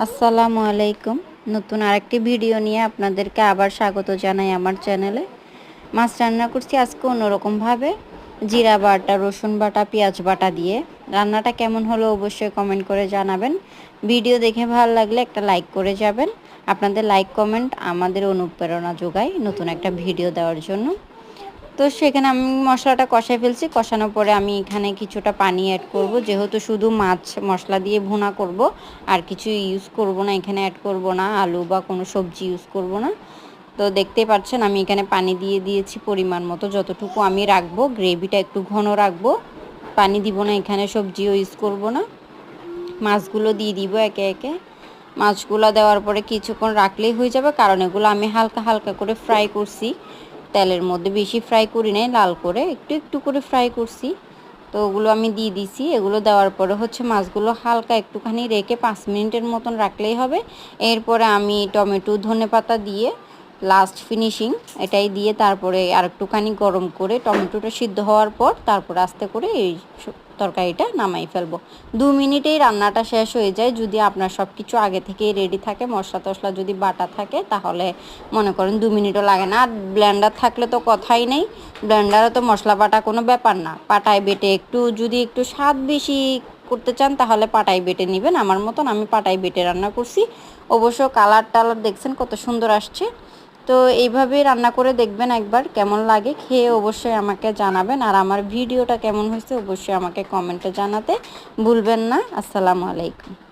আসসালামু আলাইকুম। নতুন আরেকটি ভিডিও নিয়ে আপনাদেরকে আবার স্বাগত জানাই আমার চ্যানেলে। মাছ রান্না করছি আজকে অন্যরকমভাবে, জিরা বাটা, রসুন বাটা, পেঁয়াজ বাটা দিয়ে। রান্নাটা কেমন হলো অবশ্যই কমেন্ট করে জানাবেন। ভিডিও দেখে ভালো লাগলে একটা লাইক করে যাবেন। আপনাদের লাইক কমেন্ট আমাদের অনুপ্রেরণা যোগায় নতুন একটা ভিডিও দেওয়ার জন্য। তো সেখানে আমি মশলাটা কষাই ফেলছি। কষানোর পরে আমি এখানে কিছুটা পানি অ্যাড করব, যেহেতু শুধু মাছ মশলা দিয়ে ভুনা করব, আর কিছু ইউজ করব না, এখানে অ্যাড করব না আলু বা কোনো সবজি ইউজ করব না। তো দেখতেই পাচ্ছেন আমি এখানে পানি দিয়ে দিয়েছি পরিমাণ মতো, যতটুকু আমি রাখবো। গ্রেভিটা একটু ঘন রাখবো, পানি দিব না, এখানে সবজিও ইউজ করব না। মাছগুলো দিয়ে দিব একে একে। মাছগুলো দেওয়ার পরে কিছুক্ষণ রাখলেই হয়ে যাবে, কারণ এগুলো আমি হালকা হালকা করে ফ্রাই করছি তেলের মধ্যে, বেশি ফ্রাই করি নাই, লাল করে একটু একটু করে ফ্রাই করছি। তো ওগুলো আমি দিয়ে দিছি। এগুলো দেওয়ার পরে মাছগুলো হালকা একটুখানি রেখে 5 মিনিটের মতন রাখলেই হবে। এরপরে আমি টমেটো ধনেপাতা দিয়ে লাস্ট ফিনিশিং এটাই দিয়ে তারপরে আর একটুখানি গরম করে টমেটোটা সিদ্ধ হওয়ার পর তারপর আস্তে করে এই তরকারিটা নামাই ফেলবো। 2 মিনিটেই রান্নাটা শেষ হয়ে যায়, যদি আপনার সব কিছু আগে থেকেই রেডি থাকে, মশলা টশলা যদি বাটা থাকে, তাহলে মনে করেন 2 মিনিটও লাগে না। আর ব্লেন্ডার থাকলে তো কথাই নেই, ব্লেন্ডারে তো মশলা বাটা কোনো ব্যাপার না, পাটায় বেটে যদি একটু স্বাদ বেশি করতে চান তাহলে পাটায় বেটে নেবেন। আমার মতন আমি পাটায় বেটে রান্না করছি। অবশ্য কালার টালার দেখছেন কত সুন্দর আসছে। তো এইভাবেই রান্না করে দেখবেন একবার, কেমন লাগে খেয়ে অবশ্যই আমাকে জানাবেন। আর আমার ভিডিওটা কেমন হয়েছে অবশ্যই আমাকে কমেন্টে জানাতে ভুলবেন না। আসসালামু আলাইকুম।